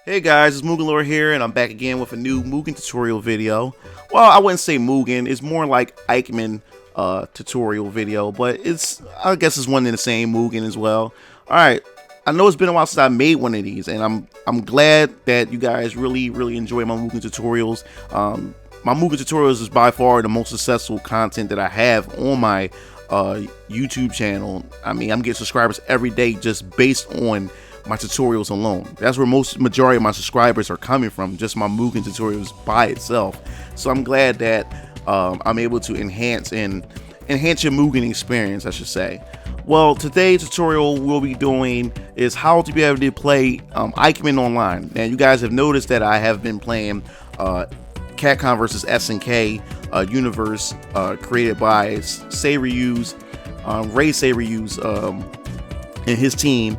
Hey guys, it's MugenLord here, and I'm back again with a new Mugen tutorial video. Well, I wouldn't say Mugen, it's more like IKEMEN tutorial video, but I guess it's one in the same, Mugen as well. Alright, I know it's been a while since I made one of these, and I'm glad that you guys really enjoy my Mugen tutorials. My Mugen tutorials is by far the most successful content that I have on my YouTube channel. I mean, I'm getting subscribers every day just based on my tutorials alone. That's where majority of my subscribers are coming from, just my Mugen tutorials by itself. So I'm glad that I'm able to enhance your Mugen experience, I should say. Well, today's tutorial we'll be doing is how to be able to play IKEMEN online. Now, you guys have noticed that I have been playing Capcom versus SNK Universe, created by Ray Saryu's and his team.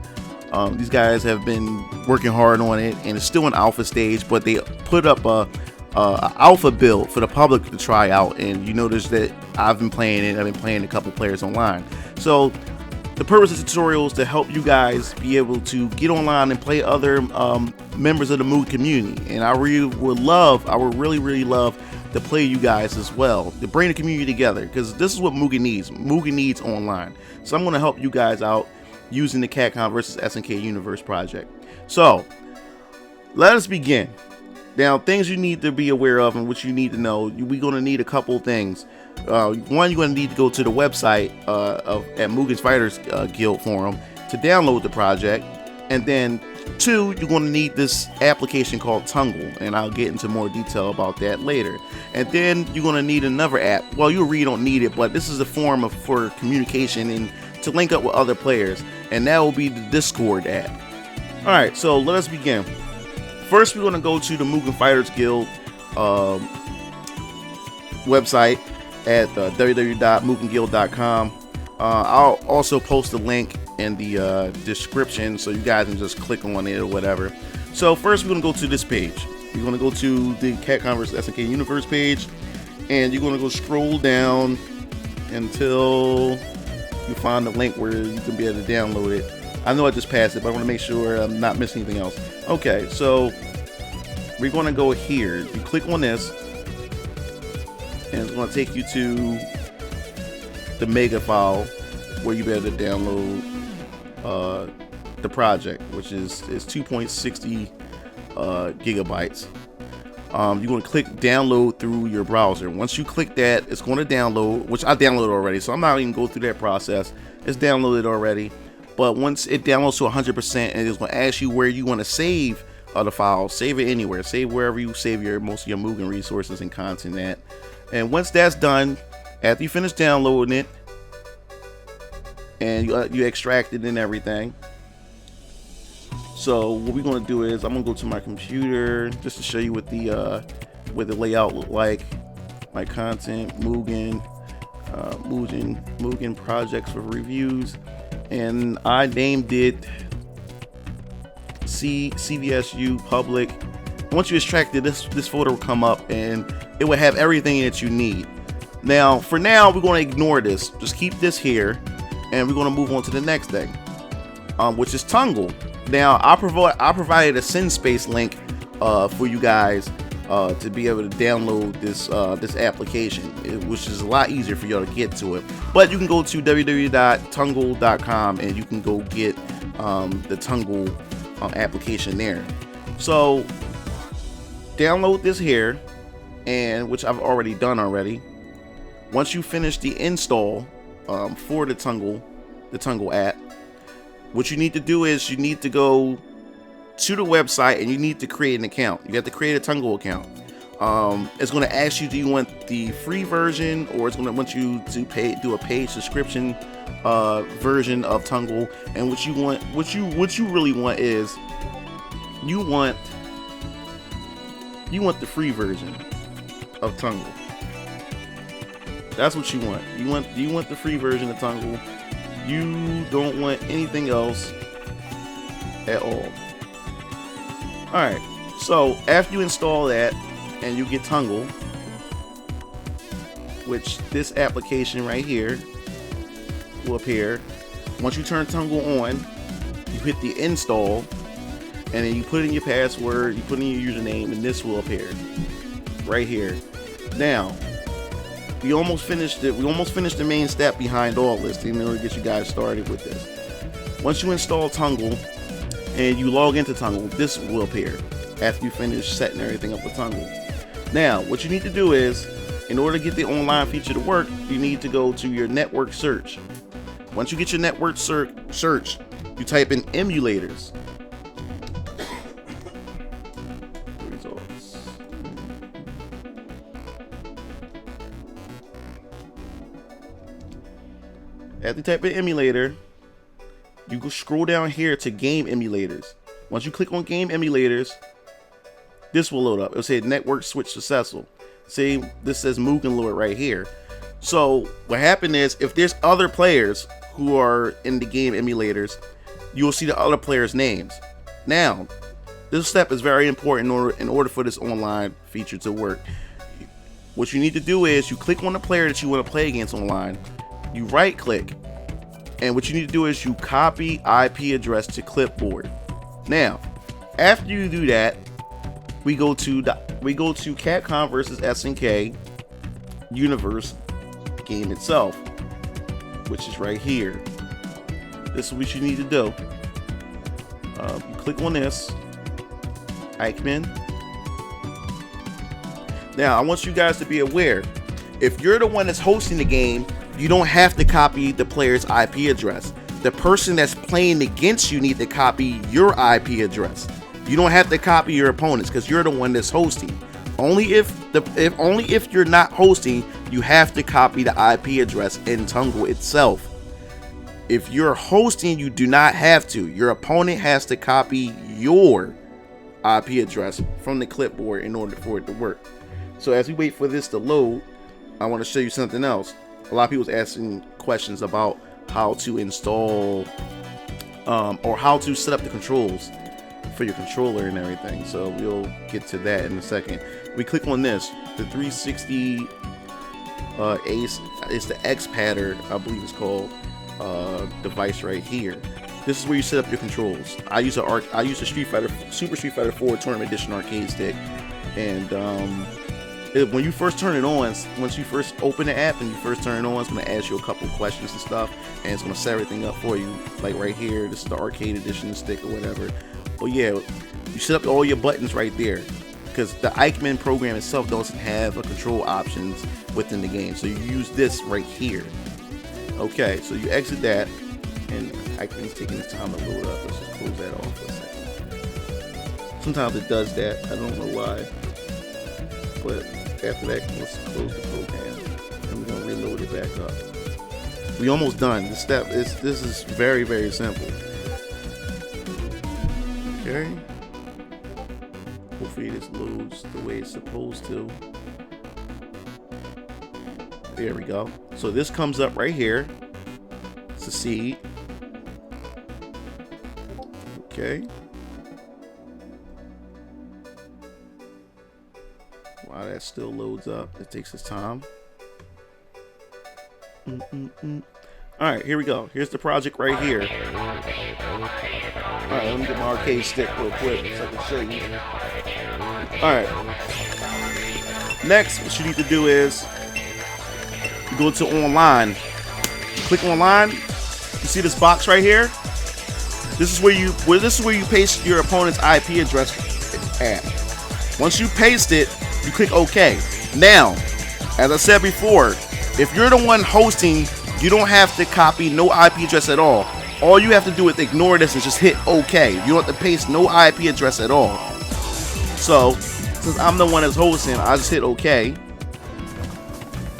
These guys have been working hard on it, and it's still in alpha stage, but they put up a alpha build for the public to try out. And you notice that I've been playing it. I've been playing a couple players online. So the purpose of the tutorial is to help you guys be able to get online and play other members of the Mugen community. And I would really love to play you guys as well, to bring the community together, because this is what Mugen needs. Mugen needs online. So I'm going to help you guys out using the Capcom versus SNK Universe project. So let us begin. Now, things you need to be aware of and what you need to know, we're going to need a couple of things. One, you're going to need to go to the website at Mugen Fighters Guild forum to download the project. And then two, you're going to need this application called Tunngle, and I'll get into more detail about that later. And then you're going to need another app. Well, you really don't need it, but this is a form for communication and to link up with other players, and that will be the Discord app. Alright, so let us begin. First, we're going to go to the Mugen Fighters Guild website at www.mugenguild.com. I'll also post a link in the description so you guys can just click on it or whatever. So first, we're going to go to this page. You're going to go to the Capcom vs SNK Universe page, and you're going to go scroll down until you find the link where you can be able to download it. I know I just passed it, but I want to make sure I'm not missing anything else. Okay, so we're going to go here. You click on this, and it's going to take you to the mega file where you be able to download the project, which is 2.60 gigabytes. You're going to click download through your browser. Once you click that, it's going to download, which I downloaded already, so I'm not even going through that process. It's downloaded already. But once it downloads to 100%, and it's going to ask you where you want to save the file, save it anywhere. Save wherever you save most of your Mugen resources and content at. And once that's done, after you finish downloading it, and you extract it and everything. So what we're going to do is I'm going to go to my computer just to show you what the layout look like. My content, Mugen projects for reviews, and I named it CVSU public. Once you extract it, this folder will come up and it will have everything that you need. Now, for now, we're going to ignore this. Just keep this here, and we're going to move on to the next thing, which is Tunngle. Now, I provided a SendSpace link for you guys to be able to download this application, which is a lot easier for y'all to get to it. But you can go to www.tungle.com and you can go get the Tunngle application there. So download this here, and which I've already done already. Once you finish the install for the Tunngle app, what you need to do is you need to go to the website and you need to create an account. You have to create a Tunngle account. It's going to ask you, do you want the free version, or it's going to want you to do a paid subscription version of Tunngle. And what you really want is you want the free version of Tunngle. That's what you want. You want the free version of Tunngle. You don't want anything else at all. Alright, so after you install that and you get Tunngle, which this application right here will appear. Once you turn Tunngle on, you hit the install, and then you put in your password, you put in your username, and this will appear right here. Now, we almost finished it. We almost finished the main step behind all this in order to get you guys started with this. Once you install Tunngle and you log into Tunngle, this will appear after you finish setting everything up with Tunngle. Now, what you need to do is, in order to get the online feature to work, you need to go to your network search. Once you get your network search, you type in emulators. Results. After you type in emulator, you go scroll down here to game emulators. Once you click on game emulators, this will load up. It'll say network switch successful. See, this says MugenLord right here. So what happened is, if there's other players who are in the game emulators, you will see the other players' names. Now, this step is very important in order for this online feature to work. What you need to do is you click on the player that you want to play against online, you right click, and what you need to do is you copy IP address to clipboard. Now, after you do that, we go to Capcom versus SNK Universe game itself, which is right here. This is what you need to do. You click on this, IKEMEN. Now, I want you guys to be aware, if you're the one that's hosting the game, you don't have to copy the player's IP address. The person that's playing against you needs to copy your IP address. You don't have to copy your opponents because you're the one that's hosting. Only if you're not hosting, you have to copy the IP address in Tunngle itself. If you're hosting, you do not have to. Your opponent has to copy your IP address from the clipboard in order for it to work. So as we wait for this to load, I want to show you something else. A lot of people's asking questions about how to install or how to set up the controls for your controller and everything. So we'll get to that in a second. We click on this, the 360 Ace. It's the X Padder, I believe it's called, device right here. This is where you set up your controls. I use a Super Street Fighter 4 Tournament Edition arcade stick, and when you first turn it on, once you first open the app and you first turn it on, it's going to ask you a couple of questions and stuff, and it's going to set everything up for you. Like right here, this is the arcade edition stick or whatever. But yeah, you set up all your buttons right there, because the IKEMEN program itself doesn't have a control options within the game. So you use this right here. Okay, so you exit that, and IKEMEN's taking its time to load up. Let's just close that off for a second. Sometimes it does that. I don't know why. But after that, let's close the program, and we're gonna reload it back up. We almost done. This is very, very simple. Okay. Hopefully this loads the way it's supposed to. There we go. So this comes up right here. Succeed. Okay. While that still loads up, it takes its time. Alright, here we go. Here's the project right here. Alright, let me get my arcade stick real quick so I can show you. Alright. Next, what you need to do is you go to online. Click online. You see this box right here? This is where you paste your opponent's IP address at. Once you paste it, you click OK. Now, as I said before, if you're the one hosting, you don't have to copy no IP address at all. All you have to do is ignore this and just hit OK. You don't have to paste no IP address at all. So, since I'm the one that's hosting, I just hit OK.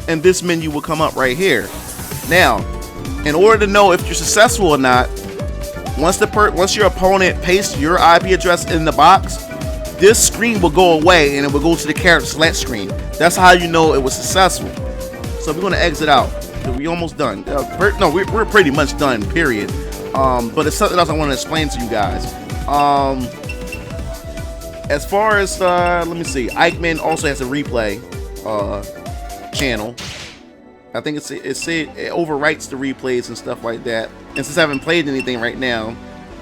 And this menu will come up right here. Now, in order to know if you're successful or not, once your opponent pastes your IP address in the box, this screen will go away and it will go to the character select screen. That's how you know it was successful. So we're going to exit out. We almost done. No, we're pretty much done, period. But it's something else I want to explain to you guys. As far as, let me see, IKEMEN also has a replay channel. I think it overwrites the replays and stuff like that. And since I haven't played anything right now,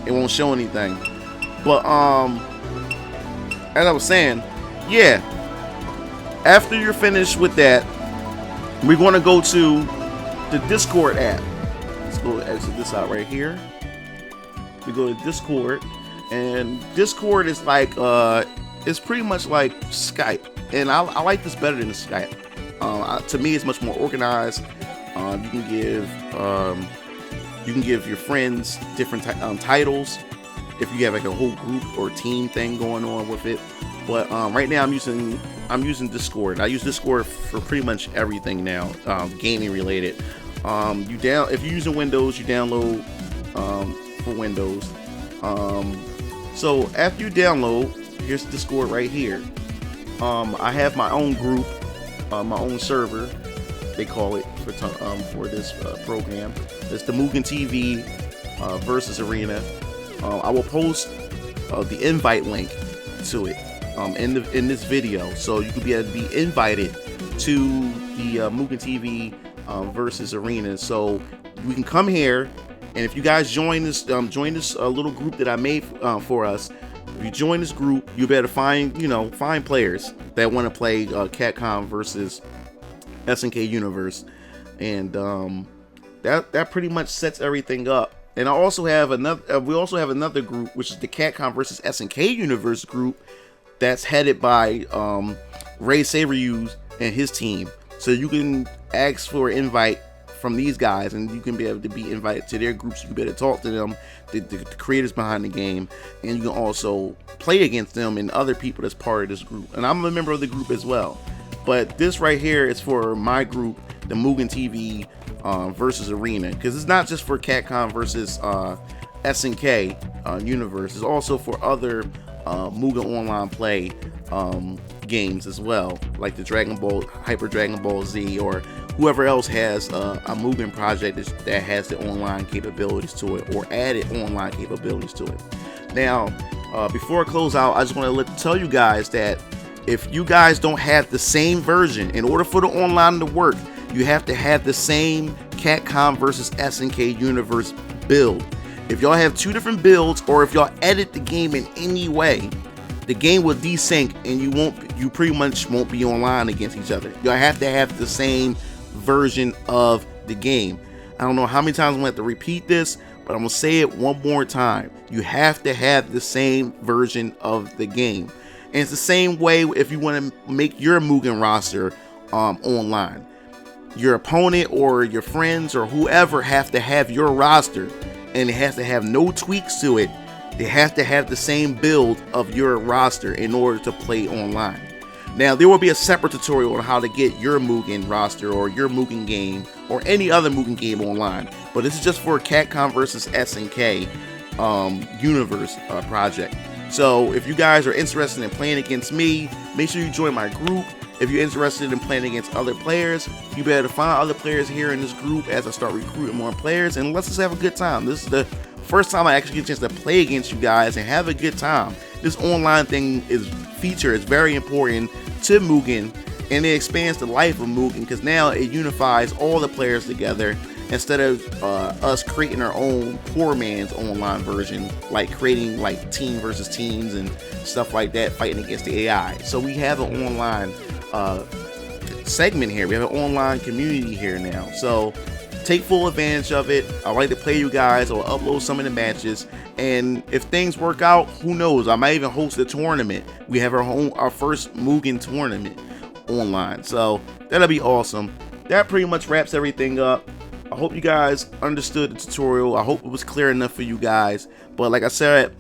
it won't show anything. But as I was saying, yeah, after you're finished with that, we're going to go to the Discord app. Let's go exit this out right here. We go to Discord, and Discord is like it's pretty much like Skype, and I like this better than Skype. To me, it's much more organized. You can give your friends different titles if you have like a whole group or team thing going on with it. But right now I'm using Discord. I use Discord for pretty much everything now, gaming related. If you're using Windows, you download for Windows. So after you download, here's Discord right here. I have my own group, my own server, they call it for this program. It's the Mugen TV versus Arena. I will post the invite link to it in this video, so you can be able to be invited to the Mugen TV versus Arena. So we can come here, and if you guys join this little group that I made for us, if you join this group, you better find players that want to play Capcom versus SNK Universe, and that pretty much sets everything up. And I also have another group, which is the Capcom versus SNK Universe group, that's headed by Ray Saberuse and his team. So you can ask for an invite from these guys, and you can be able to be invited to their groups. You can better talk to them, the creators behind the game, and you can also play against them and other people that's part of this group. And I'm a member of the group as well. But this right here is for my group, the Mugen TV versus Arena, because it's not just for Capcom versus SNK Universe. It's also for other Mugen Online Play games as well, like the Hyper Dragon Ball Z, or whoever else has a Mugen project that has the online capabilities to it, or added online capabilities to it. Now, before I close out, I just want to tell you guys that if you guys don't have the same version, in order for the online to work, you have to have the same Capcom versus SNK Universe build. If y'all have two different builds, or if y'all edit the game in any way, the game will desync, and you pretty much won't be online against each other. Y'all have to have the same version of the game. I don't know how many times I'm gonna have to repeat this, but I'm gonna say it one more time. You have to have the same version of the game. And it's the same way if you want to make your Mugen roster online. Your opponent or your friends or whoever have to have your roster, and it has to have no tweaks to it. They have to have the same build of your roster in order to play online. Now, there will be a separate tutorial on how to get your Mugen roster or your Mugen game or any other Mugen game online, but this is just for Capcom versus SNK Universe project. So if you guys are interested in playing against me, make sure you join my group. If you're interested in playing against other players, you better find other players here in this group as I start recruiting more players, and let's just have a good time. This is the first time I actually get a chance to play against you guys and have a good time. This online feature is very important to Mugen, and it expands the life of Mugen, because now it unifies all the players together instead of us creating our own poor man's online version, like creating like team versus teams and stuff like that, fighting against the AI. So we have an online segment here. We have an online community here now. So take full advantage of it. I like to play you guys or upload some of the matches, and if things work out, who knows, I might even host a tournament. We have our first Mugen tournament online, so that'll be awesome. That pretty much wraps everything up. I hope you guys understood the tutorial. I hope it was clear enough for you guys. But like I said,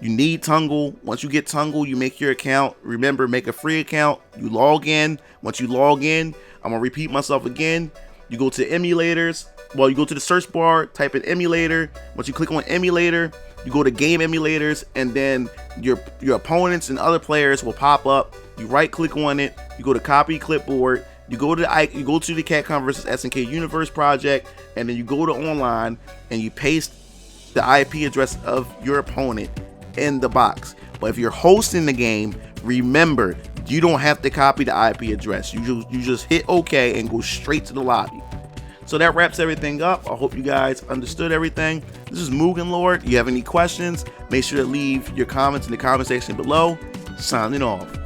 you need Tunngle. Once you get Tunngle, you make your account. Remember, make a free account. You log in. Once you log in, I'm gonna repeat myself again. You go to emulators. Well, you go to the search bar, type in emulator. Once you click on emulator, you go to game emulators, and then your opponents and other players will pop up. You right click on it. You go to copy clipboard. You go to the Capcom versus SNK Universe project, and then you go to online and you paste the IP address of your opponent in the box. But if you're hosting the game, remember, you don't have to copy the IP address. You just hit OK and go straight to the lobby. So that wraps everything up. I hope you guys understood everything. This is MugenLord. If you have any questions, make sure to leave your comments in the comment section below. Signing off.